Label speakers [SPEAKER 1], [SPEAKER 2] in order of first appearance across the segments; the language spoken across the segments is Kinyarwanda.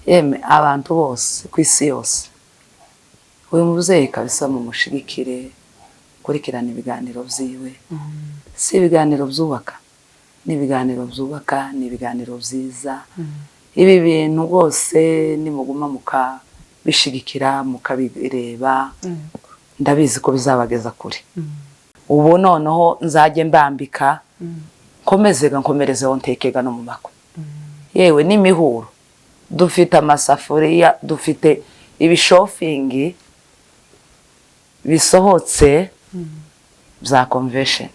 [SPEAKER 1] yeme abantu bose kwisi yose uyu mubyeyi kabisa mu mushigikire kurikirana ibiganiro byiwe si ibiganiro byubaka n'ibiganiro byubaka n'ibiganiro byiza ibi bintu rwose nimuguma mukabishigikira mukabireba ndabizi ko bizabageza kure ubu noneho nzajye mbambika nkomerezeho ntekega no mu makwe yewe n'imihuro dufite amasafuriya dufite ibishofingi bisohotse bya convention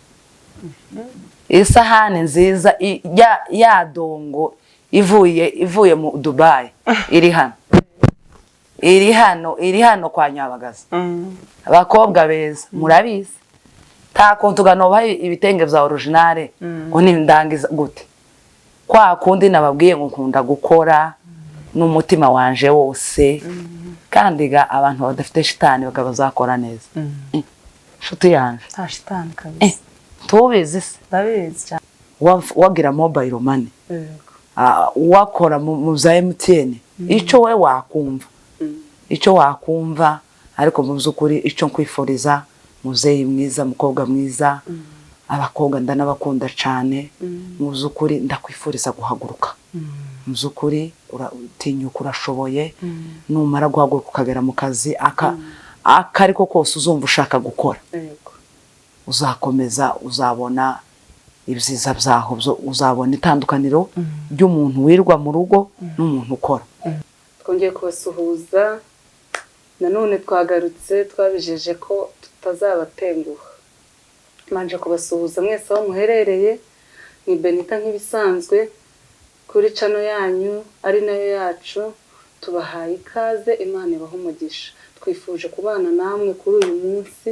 [SPEAKER 1] isahani nziza ya dongo ivuye mu Dubai iri hano kwa Nyabagaza abakobwa beza murabizi ta kontugano baye ibitenge bya originale ngo nindangiza gute kwa kundi nababwiye ngo nkunda gukora n'umutima wanje wose kandi ga abantu badafite shitani bakabazakora neza shuti yanje
[SPEAKER 2] nta shitani kabisa
[SPEAKER 1] tubizi
[SPEAKER 2] ndabizi cyane
[SPEAKER 1] wagira mobile money wakora mu za MTN ico we wakumva ariko mu byukuri ico nkwifuriza muzeyi mwiza mukobwa mwiza abakobwa ndanabakunda cyane mu byukuri ndakwifuriza guhaguruka mu byukuri uratinyuka urashoboye numara guhaguruka ukagera mu kazi akariko kose uzumva ushaka gukora uzakomeza uzabona ibyiza byaho uzabona itandukaniro ry'umuntu wirwa mu rugo n'umuntu ukora
[SPEAKER 2] twongeye kubasuhuza nanone twagarutse twabijeje ko tutazabatenguha manje kubasuhuza mwese aho muherereye ni Benita nk'ibisanzwe kuri chano yanyu ari nayo yacu tubahaye ikaze Imana ibaho umugisha twifuje kubana namwe kuri uyu munsi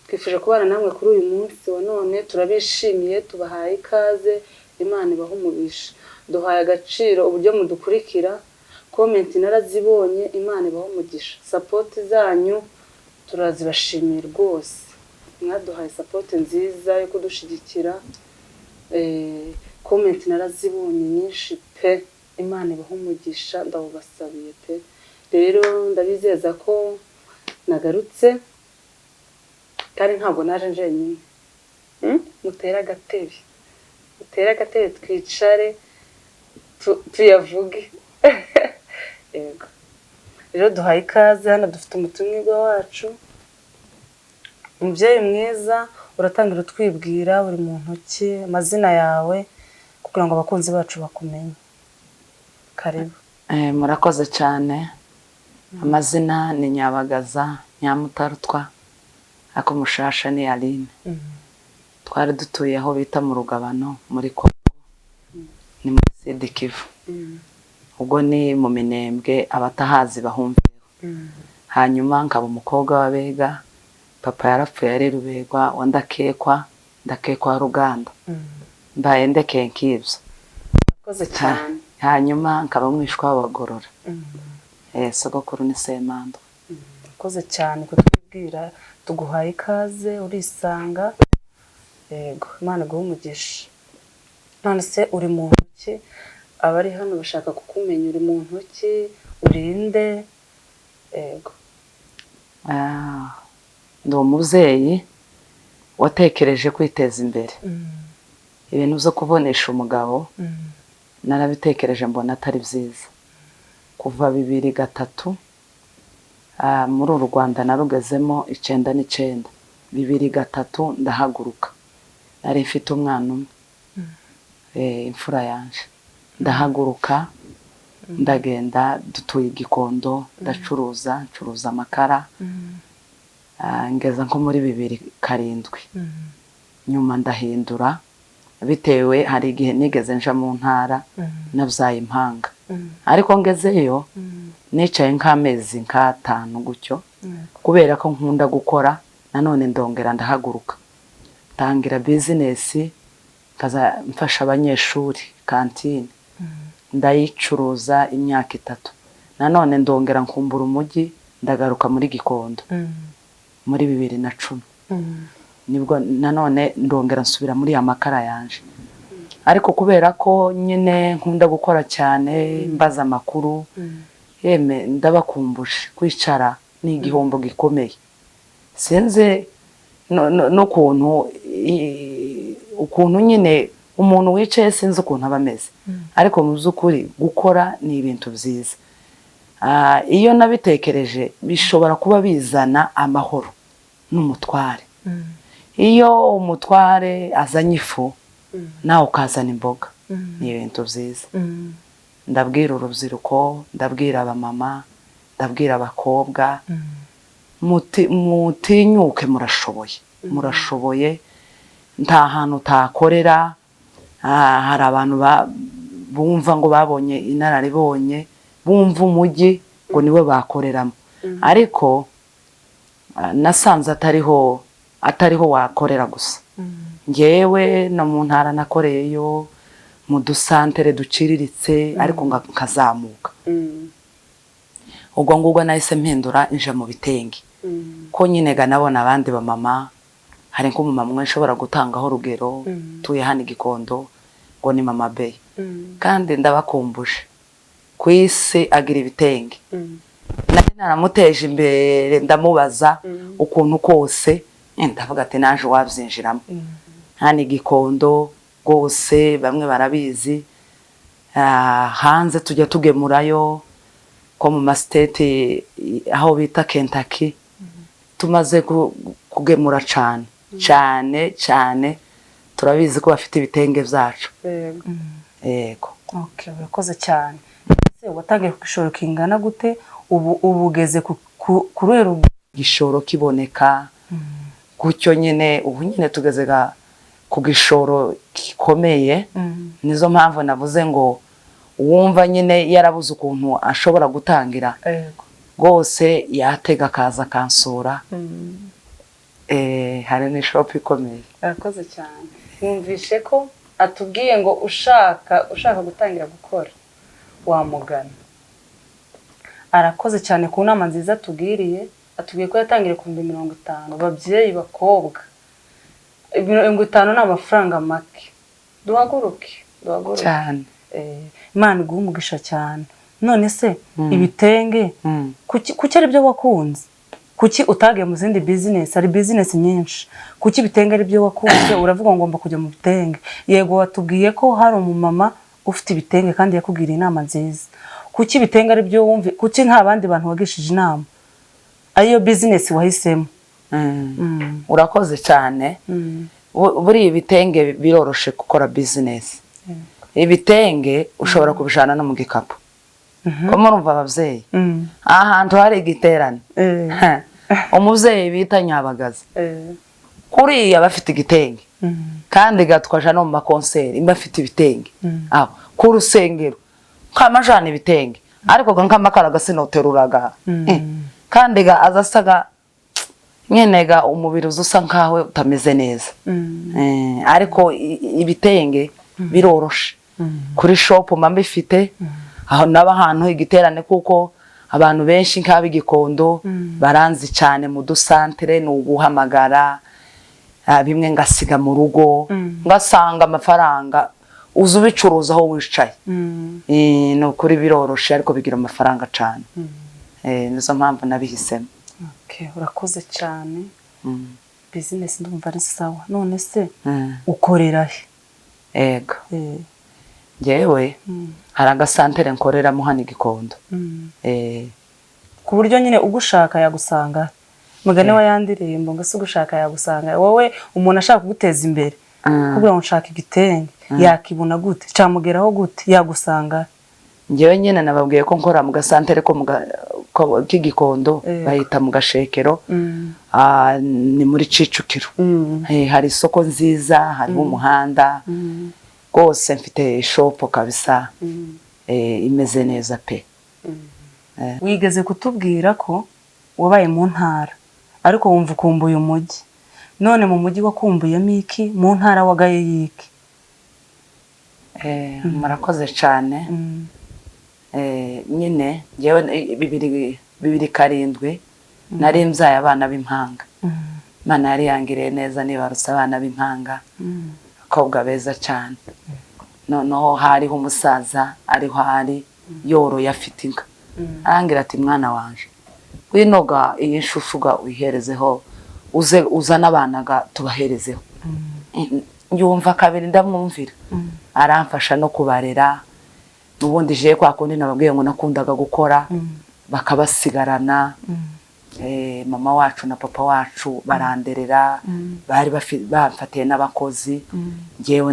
[SPEAKER 2] twifuje kubana namwe kuri uyu munsi wa none turabishimiye tubahaye ikaze Imana ibaho umugisha duhaye agaciro uburyo mudukurikira comment narazibonye Imana ibaho umugisha support zanyu turazibashimiye rwose mwaduhaye support nziza yo kudushigikira comment narazibonye nyinshi pe Imana ibaho umugisha ndabubasabiye pe rero ndabizeza ko nagarutse kandi ntabwo naje njenyine mutera agatebe twicare tuyavuge yego rero duhaye ikaze hano dufite umutumirwa wacu umubyeyi mwiza uratangira utwibwira buri muntu ki amazina yawe kugira ngo abakunzi bacu bakumenye karibu
[SPEAKER 1] murakoze cyane amazina ni Nyabagaza Nyamutarutwa ako mushasha ni Aline twari dutuye aho bita mu Rugabano muri Kongo ni muri Sud Kivu ubwo ni mu Minembwe abatahazi bahumvireho hanyuma nkaba umukobwa w'Abega papa yarapfuye ari Rubegwa ndakekwa Ruganda mbaye ndekeye nk'ibyo
[SPEAKER 2] murakoze cyane
[SPEAKER 1] hanyuma nkaba mwishwa w'Abagorora sogokuru ni Semando
[SPEAKER 2] murakoze cyane kutubwira tuguhaye ikaze urisanga yego Imana iguhe umugisha none se uri muntu ki abari hano bashaka kukumenya uri muntu ki urinde yego
[SPEAKER 1] ndi umubyeyi watekereje kwiteza imbere ibintu byo kubonesha umugabo narabitekereje mbona atari byiza kuva 2003 muri uru Rwanda narugezemo 99 2003 ndahaguruka nari mfite umwana umwe imfura yanje ndahaguruka ndagenda dutuye Gikondo ndacuruza amakara ngeza nko muri 2007 nyuma ndahindura bitewe hari igihe nigeze nja mu ntara nabyaye impanga ariko ngezeyo nicaye nk'amezi nk'atanu gutyo kubera ko nkunda gukora nanone ndongera ndahaguruka tangira business kaza mfasha abanyeshuri kantine ndayicuruza imyaka 3 nanone ndongera nkumbura umujyi ndagaruka muri Gikondo muri 2010 nibwo nanone ndongera nsubira muri amakara yanje ariko kubera ko nyine nkunda gukora cyane mbaza amakuru yeme ndabakumbuje kwicara ni igihombo gikomeye sinze ukuntu nyine umuntu wicaye sinzi ukuntu aba ameze ariko mu by'ukuri gukora ni ibintu byiza iyo nabitekereje bishobora kuba bizana amahoro n'umutware iyo umutware azanye ifu nawe ukazana imboga ni ibintu byiza ndabwira urubyiruko ndabwira abamama ndabwira abakobwa mutinyuke murashoboye nta hantu utakorera hari abantu bumva ngo babonye inararibonye bumva umujyi ngo niwe bakoreramo ariko nasanze atariho wakorera gusa ngewe no mu ntara nakoreyeyo mu dusantere duciriritse ariko nkazamuka ubwo ngubwo nahise mpindura inja mu bitenge ko nyine nabona abandi bamama hari nk'umumama umwe nshobora gutangaho urugero tuye hano i Gikondo ngo ni mama Bey kandi ndabakumbuje ku isi agira ibitenge nari naramuteje imbere ndamubaza ukuntu kose ndavuga ati naje wabyinjiramo hano i Gikondo rwose bamwe barabizi hanze tujya tugemurayo ko mu masiteti aho bita Kentucky tumaze kugemura cyane turabizi ko bafite ibitenge byacu yego
[SPEAKER 2] okay urakoze cyane ese watangiye ku gishoro kingana gute ubu ugeze ku rwego
[SPEAKER 1] gishoro kiboneka gutyo nyine ubu nyine tugeze ku gishoro gikomeye nizo mpamvu navuze ngo uwumva nyine yarabuze ukuntu ashobora gutangira rwose yatega akaza kansura hari n'ishop ikomeye
[SPEAKER 2] arakoze cyane yumvishe ko atubwiye ngo ushaka gutangira gukora wamugana arakoze cyane ku nama nziza tubwiriye atubwiye ko yatangiriye ku 50 babyeyi bakobwa 50 ni amafaranga make duhaguruke
[SPEAKER 1] cyane
[SPEAKER 2] Imana iguha umugisha cyane none se ibitenge kuki ari byo wakunze kuki utagiye mu zindi business ari business nyinshi kuki ibitenge ari byo wakunze uravuga ngo ngomba kujya mu bitenge yego watubwiye ko hari umumama ufite ibitenge kandi yakubwiriye inama nziza kuki ibitenge ari byo wumve kuki nta bandi bantu wagishije inama ariyo business wahisemo
[SPEAKER 1] urakoze cyane buri ibitenge biroroshe gukora business ibitenge ushobora kubijana no mu gikapu ko murumva abavyeyi ahantu hari igiterane umuvyeyi bita Nyabagaza kuriya bafite igitenge kandi gatwaje no mu makonseri bafite ibitenge aho ku rusengero kamajana ibitenge ariko nkamakara gasinoteruraga kandi azasaga nyenega umubiri usa nkawe utameze neza ariko ibitenge biroroshe kuri shop mama ifite aho naba hantu igiterane kuko abantu benshi nk'abi Gikondo baranzi cyane mu dusantere no guhamagara bimwe ngasiga mu rugo ngasanga amafaranga uzubicuruza aho wicaye no kuri biroroshe ariko bigira amafaranga cyane nizo mpamvu nabihisemo
[SPEAKER 2] okay urakoze cyane business ndumva ari sawa none se ukorera he
[SPEAKER 1] ego jewe hari agasantere nkoreramo hano i Gikondo
[SPEAKER 2] ku buryo nyine ugushaka yagusanga mugane wa yandirimbo ngo se ugushaka yagusanga wowe umuntu ashaka kuguteza imbere kugira ngo nshaka igitenge yakibona gute camugeraho gute yagusanga
[SPEAKER 1] ngewe nyine nababwiye ko nkora mu gasantere ko k'Igikondo bahita mu Gashekero ni muri Cicukiro hari isoko nziza hari umuhanda rwose mfite shop kabisa imeze neza pe
[SPEAKER 2] wigeze kutubwira ko wabaye mu ntara ariko wumva ukumbuye umujyi none mu mujyi wakumbuyemo iki mu ntara wagaye yiki
[SPEAKER 1] murakoze cyane nyine ngewe 2007 nari mzaye abana b'impanga Imana yari yangiriye neza nibarutse abana b'impanga abakobwa beza cyane noneho hariho umusaza ariho hari yoroye afite inka. Arangira ati mwana wanje winoga iyi nshushuga uyiherezeho uzana abanaga tubaherezeho. Yumva kabiri ndamwumvira, aramfasha no kubarera. Ubundi je kwa kundi nababwiye ngo nakundaga gukora bakabasigarana. Mama wacu na papa wacu baranderera, bari bamfatiye n'abakozi. Ngewe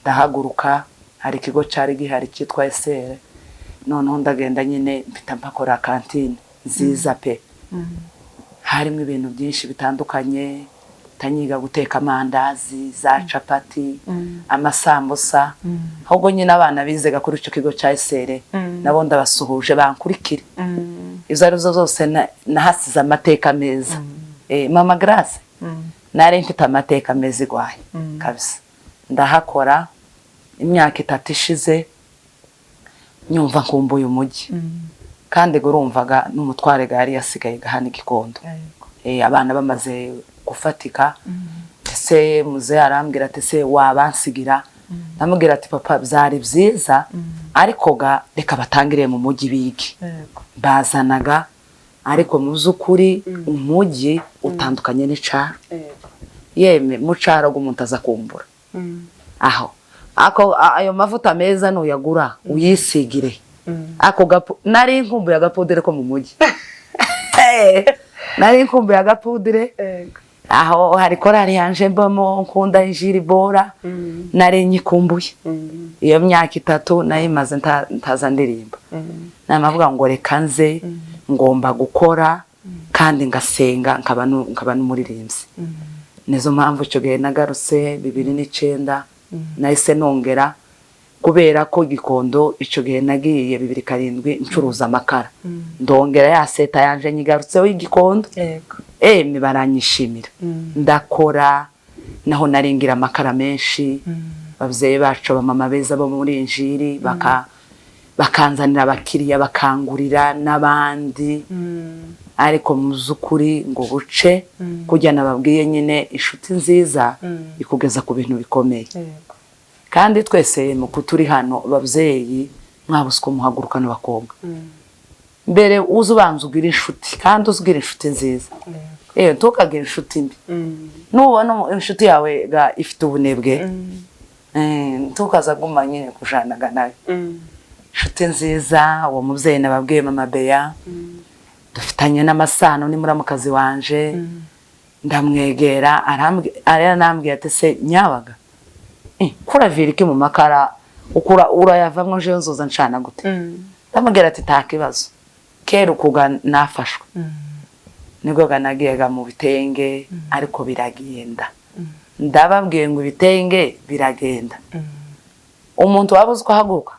[SPEAKER 1] ndahaguruka hari ikigo cyari gihari cyitwa Esere, noneho ndagenda nyine mpita mpakora kantine nziza pe. Harimo ibintu byinshi bitandukanye, tanyiga guteka amandazi, za capati, amasambusa. Ahubwo nyine abana bizega kuri icyo kigo cya Esere nabo ndabasuhuje bankurikire. Izo arizo zose nahasize amateka meza. Mama Grace nari mfite amateka meza igwaye kabisa. Ndahakora imyaka 3 ishize, nyumva nkumbuye umujyi. Kandi gurumvaga n'umutware gari yasigaye gahana Gikondo. Abana bamaze gufatika. Ese muze arambwira ati se wabansigira? Namubwira ati papa byari byiza ariko ga reka batangire mu mujyi bige. Bazanaga ariko muzukuri umujyi utandukanye n'icaro. Yeme mucaro gumuntu azakumbura. Ako ayo mavuta meza no yagura uyisigire. Ako nari nkumbuye agapudire ko mu mujyi. Nari nkumbuye agapudire. Aho hari korari yanje mbamo nkunda injiri bora. Nari nyikumbuye. Iyo myaka 3 nayimaze ntaza ndirimba. Namavuga ngo reka nze ngomba gukora kandi ngasenga nkaba n'umuririmbyi. Nizo mpamvu cyo gihe nagarutse 2009 nahise nongera kubera ko Gikondo icyo gihe nagiye 2007 ncuruza amakara. Ndongera ya seta yanje nyigarutseho Gikondo. Baranyishimira. Ndakora naho naringira amakara menshi. Bavyeyi bacu bamama beza bo muri injiri bakanzanira abakiriya bakangurira n'abandi. Ariko muzukuri ngo buce kujya nababwiye nyine inshuti nziza ikugeza ku bintu bikomeye. Kandi twese mu kuturi hano bavyeyi mwabuswe muhaguruka n'abakobwa. Mbere uzubanza ugira inshuti kandi uzugira inshuti nziza. Ntukagira inshuti mbi. Nubona inshuti yawe ga ifite ubunebwe. Ntukaza guma nyine kujanaga nawe. Inshuti nziza uwo muvyeyi nababwiye mama Beya. Dufitanye n'amasano ni muramukazi wanje. Ndamwegera arambwira ati se nyabaga kuravira iki mu makara ukura urayavamwe je nzoza ncana gute. Ndamubwira ati takibazo kera ukuga nafashwe. Nibwo ganagiyega mu bitenge ariko biragenda. Ndababwiye ngo ibitenge biragenda. Umuntu wabuzwe haguruka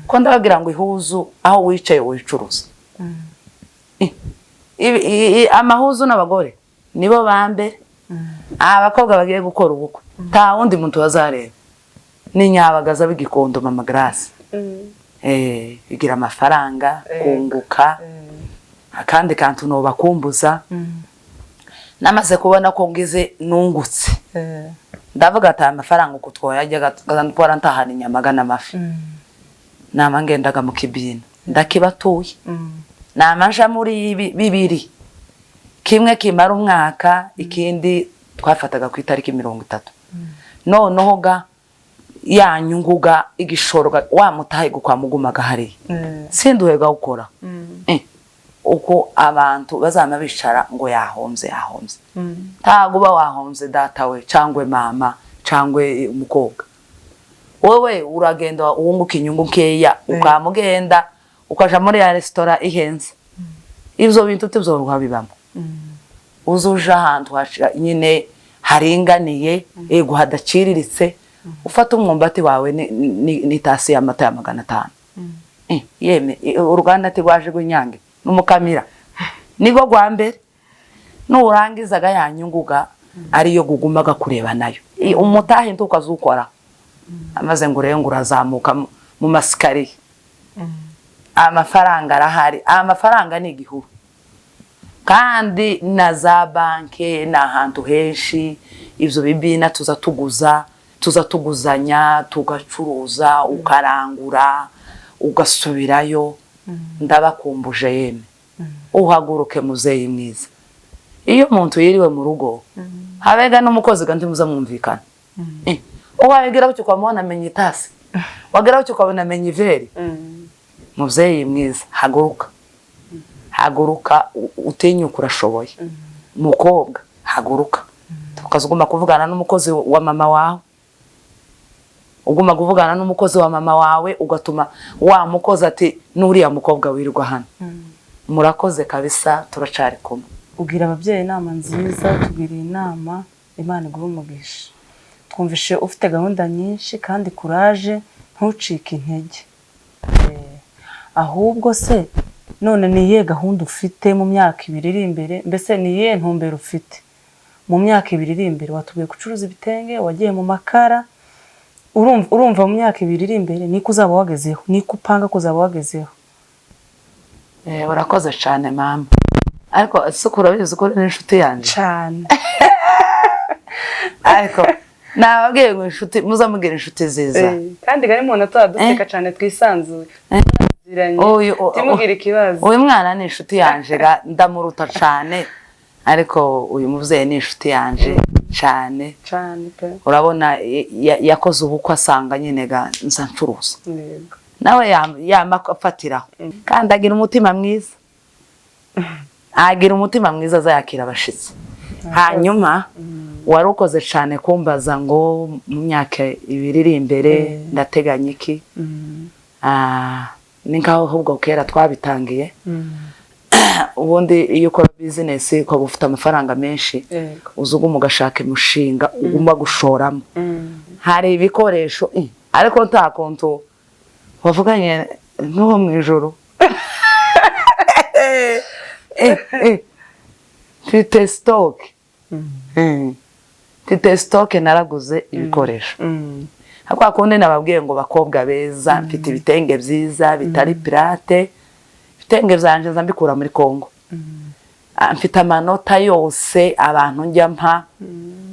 [SPEAKER 1] ko ndababwira ngo ihuzu aho wicaye wicuruza. Amahuzu n'abagore nibo bambe. Abakobwa bagiye gukora ubukwe ta wundi muntu wazareba ni nyabagaza b'Igikondo mama Grace. Bigira amafaranga kunguka akandi kantu no bakumbuza. Namaze kubona ko ngize nungutse. Ndavuga ati amafaranga uko twoyajya gazandpora ntahana inyamaga n'amafi. Nama ngendaga mu kibina ndakibatuye. Namanja muri 2 kimwe kimara umwaka ikindi twafataga ku itariki 30. Noneho ga yanyunguga igishorwa wa mutahe gukwa mugumaga hari. Sinduhega gukora. Uko abantu bazama bicara ngo yahomze. Ntago ba wahomze datawe cyangwe mama cyangwe umukobwa. Wowe uragenda uwunguka inyungu nkeya ukamugenda ukaja muri ya restaurant ihenze. Ivyo bintu tuzoroha bibamo. Uzuja ahantu nyine haringaniye ego hadaciriritse ufata umwumbati wawe ni tasi y'amata ya 500. Yeme uruganda ati rwaje rw'inyange n'umukamira nigo gwa mbere nurangizaga yanyunguga ariyo gugumaga kureba nayo. Umutahe ntukazukora amaze ngo rero ngurazamuka mu masikari. Amafaranga arahari. Amafaranga ni igihuru. Kandi na za banke na hantu henshi ivyo bibina tuza tuguza tuza tuguzanya tugacuruza ukarangura ugasubirayo ndabakumbuje yeme uhaguruke muzeyi mwiza iyo umuntu yiriwe mu rugo habega n'umukozi kandi muza mwumvikana uwagira cyo kwamona amenye itasi wagira cyo kwabona amenye iveri muzeyi mwiza haguruka utinyuka urashoboye mukobwa haguruka tukazuguma kuvugana n'umukozi wa mama wawe uguma kuvugana n'umukozi wa mama wawe ugatuma wa mukozi ati nuriya mukobwa wirirwa hano murakoze kabisa turacari kumwe
[SPEAKER 2] ugira ababyeyi inama nziza tubiri inama Imana iguhe umugisha twumvishe ufite gahunda nyinshi kandi courage ntucike intege ahubwo se none niye gahunda ufite mu myaka 2 iri imbere mbese niye ntumbero ufite mu myaka 2 iri imbere watubiye gucuruza ibitenge wagiye mu makara urumva mu myaka 2 iri imbere niko uzaba wagezeho niko upanga kuzaba wagezeho
[SPEAKER 1] urakoze cyane mama ariko sukura bizi ko n'inshuti yanje
[SPEAKER 2] cyane
[SPEAKER 1] ariko nababwiye ngo inshuti muzamugira inshuti ziza
[SPEAKER 2] kandi gari umuntu ataduseka cyane twisanzuye timugira ikibazo
[SPEAKER 1] uyu mwana ni inshuti yanje ndamuruta cyane ariko uyu muvyeyi ni inshuti yanje cyane
[SPEAKER 2] pe
[SPEAKER 1] urabona yakoze ubukwe asanga nyine nza ncuruza nawe yamafatiraho kandi agira umutima mwiza azayakira abashitsi hanyuma warukoze cyane kumbaza ngo mu myaka 2 iri imbere ndateganya iki ni ngaho ahubwo kera twabitangiye ubundi iyo ukora business ko ufite amafaranga menshi uzuguma ugashaka imushinga ugomba gushoramo hari ibikoresho ariko nta konto wavuganye n'uwo mu ijoro mfite stock naraguze ibikoresho hakwa kundi nababwiye ngo bakobwa beza mfite ibitenge byiza bitari pirate ibitenge byanje nzambikura muri Kongo mfite amanota yose abantu njya mpa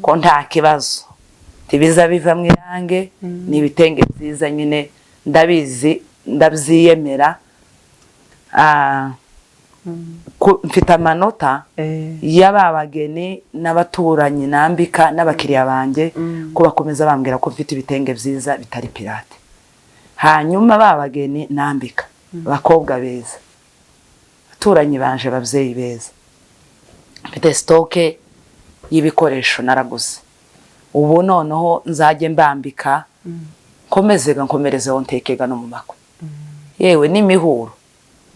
[SPEAKER 1] ko nta kibazo tibiza biva mu irange ni ibitenge byiza nyine ndabizi ndabyiyemera mfite amanota y'ababageni n'abaturanyi nambika n'abakiriya banje ko bakomeza bambwira ko mfite ibitenge byiza bitari pirate hanyuma babageni nambika bakobwa beza abaturanyi banje babyeyi beza mfite stock y'ibikoresho naraguze ubu noneho nzajye mbambika nkomerezeho ntekega no mu makwe yewe n'imihuro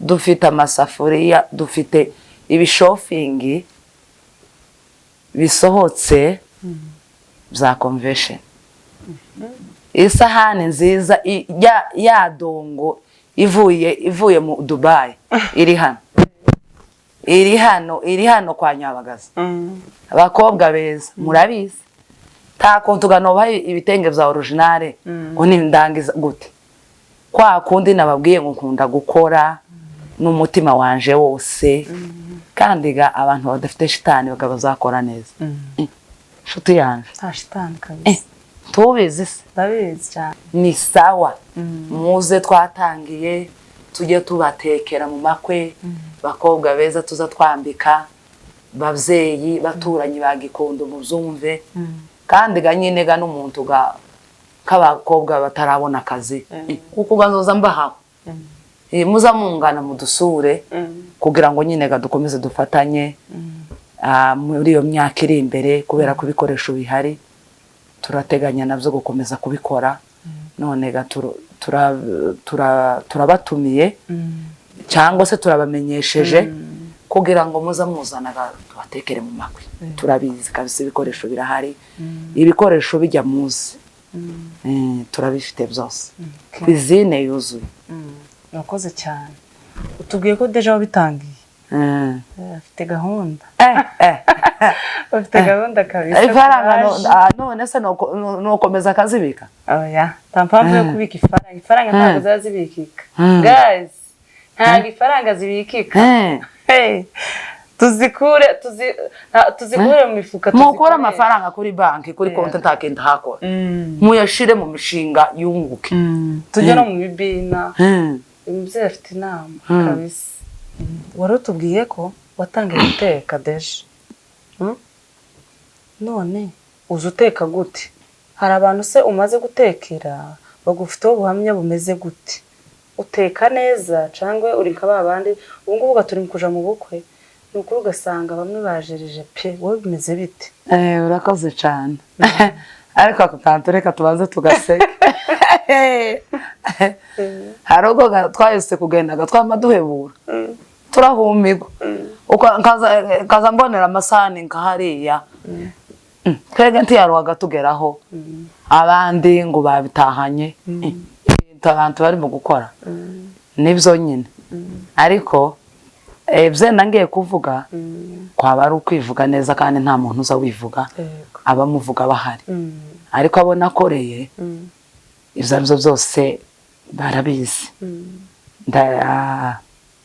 [SPEAKER 1] dufite amasafuriya dufite ibishofingi bisohotse bya convention isahani nziza ya dongo ivuye mu Dubai iri hano kwa Nyabagaza abakobwa beza murabizi ta kontugano ibitenge bya originale ngo nindangiza gute kwa kundi nababwiye ngo nkunda gukora n'umutima wanje wose kandi ga abantu badafite shitani bagaba zakora neza shuti yanje
[SPEAKER 2] nta shitani kabisa
[SPEAKER 1] tubizi
[SPEAKER 2] ndabizi cyane
[SPEAKER 1] ni sawa muze twatangiye tujye tubatekera mu makwe bakobwa beza tuza twambika bavyeyi baturanyi bagikondo muzumve kandi ga nyine ga n'umuntu k'abakobwa batarabona akazi kuko ganzoza mbahaho muza mungana mu dusure kugira ngo nyine ga dukomeze dufatanye muri iyo myaka iri imbere kubera ko ibikoresho bihari turateganya navyo gukomeza kubikora none ga turabatumiye cyangwa se turabamenyesheje kugira ngo muza muzanaga tubatekere mu makwe turabizi kabisa ibikoresho birahari ibikoresho bijya muzi turabifite byose izine yuzuye
[SPEAKER 2] urakoze cyane utubwiye ko deja wabitangiye afite gahunda afite gahunda kabisa
[SPEAKER 1] ifaranga none se nukomeza akazibika
[SPEAKER 2] oya tampamvu yo kubika ifaranga ntabwo zazibikika guys ntabwo ifaranga zibikika tuzikure mu mifuka,
[SPEAKER 1] mukora amafaranga kuri banki kuri konti ntakenda hakora muyashire mu mishinga yunguke
[SPEAKER 2] tujye no mu bibina. Umubyeyi afite inama kabisa. Wari utubwiye ko watangiye guteka deje, none uzi uteka gute? Hari abantu se umaze gutekera bagufiteho ubuhamya bumeze gute? Uteka neza cyangwa uri nka babandi ubu ngubu turi kuja mu bukwe nukuri ugasanga bamwe bajereje pe, wowe bimeze bite?
[SPEAKER 1] Urakoze cyane ariko ako kantu reka tubanze tugaseka. Hari ubwo twayose kugendaga twama duhebura turahumirwa kaza mbonera amasahani nka hariya twebwe ntiyaruhaga tugeraho abandi ngo babitahanye abantu barimo gukora nibyo nyine. Ariko byenda ngiye kuvuga kwaba ari ukwivuga neza kandi nta muntu uza wivuga abamuvuga bahari. Ariko abo nakoreye ibyo aribyo byose barabizi.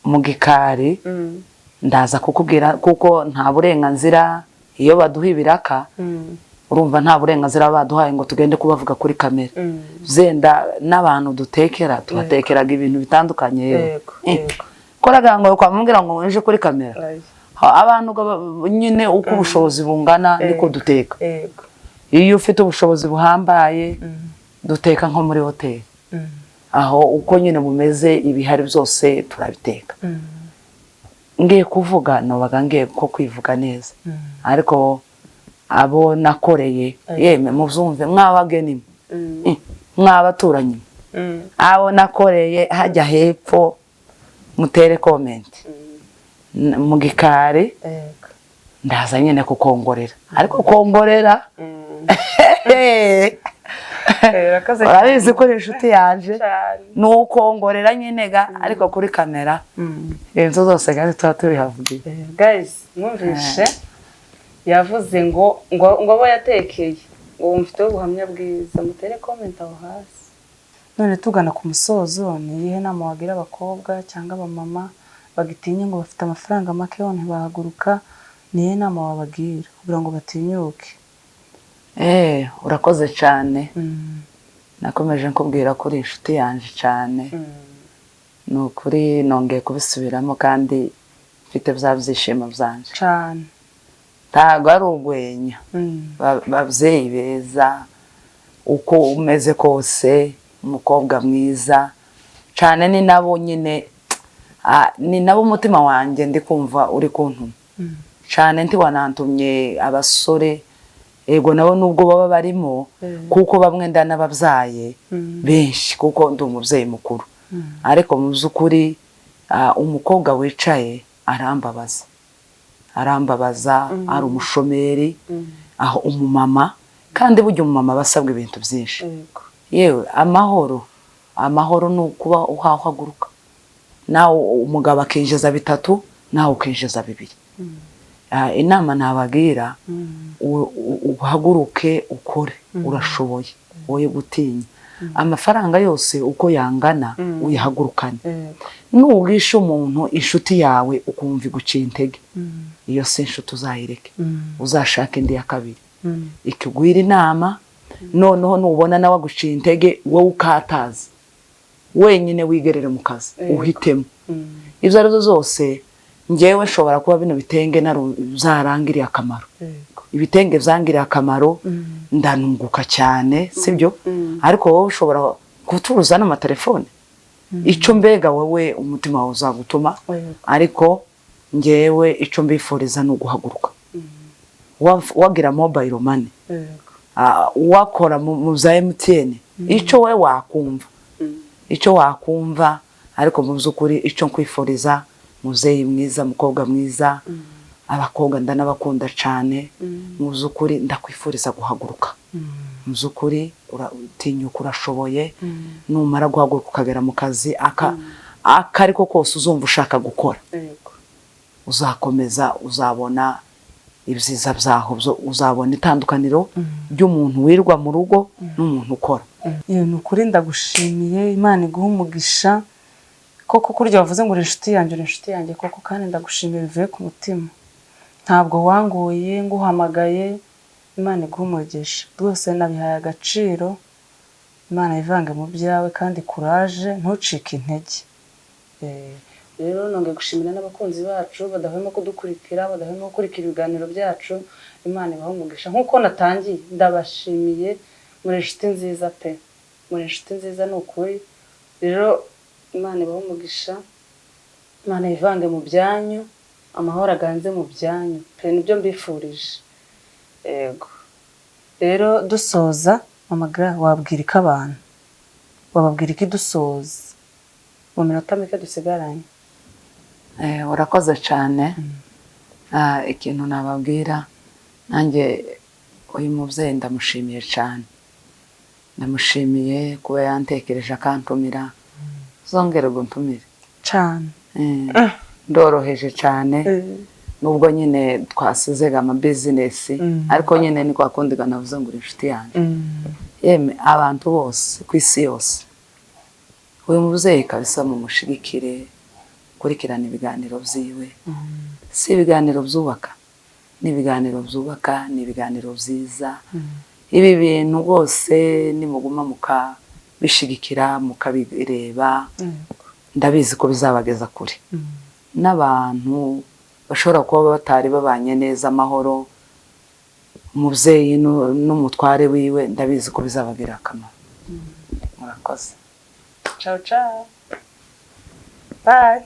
[SPEAKER 1] Mu gikari ndaza kukubwira kuko nta burenganzira iyo baduha ibiraka urumva nta burenganzira baduhaye ngo tugende kubavuga kuri kamera. Zenda n'abantu dutekera tubatekeraga ibintu bitandukanye. Koraga ngo kwamubwira ngo nje kuri kamera abantu nyine uko ubushobozi bungana niko duteka. Iyo ufite ubushobozi buhambaye duteka nko muri hoteli aho uko nyine bumeze ibihari byose turabiteka. Ngiye kuvuga nobaga ngiye ko kwivuga neza. Ariko abo nakoreye yeme muzumve mwabageni mwabaturanyi abo nakoreye hajya hepfo mutere comment mu gikari ndaza nyine kukongorera. Ariko kongorera urabizi ko inshuti yanje nukongorera nyine ga. Ariko kuri kamera inzo zose gari tuba tubihavugiye.
[SPEAKER 2] Guys mwumvishe yavuze ngo abo yatekeye ngo mfite ubuhamya bwiza mutere comment aho hasi. None tugana ku musozo ni ihe nama wagira abakobwa cyangwa abamama bagitinya ngo bafite amafaranga make yone bahaguruka, ni ihe nama wabagira kugira ngo batinyuke?
[SPEAKER 1] Urakoze cyane. Nakomeje nkubwira kuri inshuti yanje cyane. Nukuri nongeye kubisubiramo kandi mfite bya byishimo byanje
[SPEAKER 2] cyane.
[SPEAKER 1] Ntago ari ugwenya. Babyeyi beza uko umeze kose umukobwa mwiza cyane ni nabo nyine ni nabo umutima wanjye ndi kumva uri kuntuma cyane. Ntiwanantumye abasore ego nabo nubwo baba barimo kuko bamwe ndanababyaye benshi kuko ndi umubyeyi mukuru. Ariko mu by'ukuri umukobwa wicaye arambabaza ari umushomeri aho umumama kandi burya umumama basabwa ibintu byinshi. Yewe amahoro ni ukuba uhahaguruka nawe umugabo akinjiza 3 nawe ukinjiza 2. Inama nabagira uhaguruke ukore urashoboye woye gutinya. Amafaranga yose uko yangana uyahagurukane. Nugisha umuntu inshuti yawe ukumva iguciye intege iyo se inshuti uzayireke uzashaka indi ya kabiri ikigwira inama. Noneho nubona nawe aguciye intege wowe ukataza wenyine wigerere mu kazi uhitemo. Ibyo arizo zose ngewe nshobora kuba bino bitenge zarangiriye akamaro. Ibitenge byangiriye akamaro ndanunguka cyane sibyo. Ariko wowe ushobora guturuza n'amatelefone icyo mbega wowe umutima wawe uzagutuma. Ariko ngewe icyo mbifuriza no guhaguruka wagira mobile money wakora mu za MTN icyo we wakumva. Ariko mu by'ukuri icyo nkwifuriza muzeyi mwiza mukobwa mwiza abakobwa ndanabakunda cyane. Mu by'ukuri ndakwifuriza guhaguruka. Mu by'ukuri uratinyuka urashoboye. Numara guhaguruka ukagera mu kazi akariko kose uzumva ushaka gukora uzakomeza uzabona ibyiza byaho uzabona itandukaniro ry'umuntu wirwa mu rugo n'umuntu ukora.
[SPEAKER 2] Ni ukuri ndagushimiye. Imana iguha umugisha koko kurya wavuze ngo inshuti yanjye koko kandi ndagushimiye bivuye ku mutima. ntabwo wanguye nguhamagaye. Imana iguha umugisha rwose, nabihaye agaciro. Imana ivange mu byawe kandi kuraje, ntucike intege. Rero nongeye gushimira n'abakunzi bacu badahwema kudukurikira, badahwema gukurikira ibiganiro byacu. Imana ibahe umugisha. Nk'uko natangiye, ndabashimiye, muri inshuti nziza pe, muri inshuti nziza ni ukuri. Rero Imana ibahe umugisha, Imana ivange mu byanyu, amahoro aganze mu byanyu pe, nibyo mbifurije. Yego. Rero dusoza, Mama Gra, wabwira iki abantu? Wababwira iki dusoza mu minota mike dusigaranye?
[SPEAKER 1] Urakoze cyane. Ikintu nababwira, nanjye uyu mubyeyi ndamushimiye cyane. Ndamushimiye kuba yantekereje akantumira. Zongere guntumire
[SPEAKER 2] cyane.
[SPEAKER 1] Ndoroheje cyane. Nubwo nyine twasizega ama business, ariko nyine ni kwa kundi navuze ngo inshuti yanjye. Yeme abantu bose ku isi yose, uyu mubyeyi kabisa mumushigikire, kurikirana ibiganiro byiwe. Si ibiganiro byubaka, ni ibiganiro byubaka, ni ibiganiro byiza. Ibi bintu rwose nimuguma mukabishigikira, mukabireba, ndabizi ko bizabageza kure. N'abantu bashobora kuba batari babanye neza amahoro, umubyeyi n'umutware wiwe, ndabizi ko bizabagira akamaro. Murakoze.
[SPEAKER 2] Ciao ciao. Bye.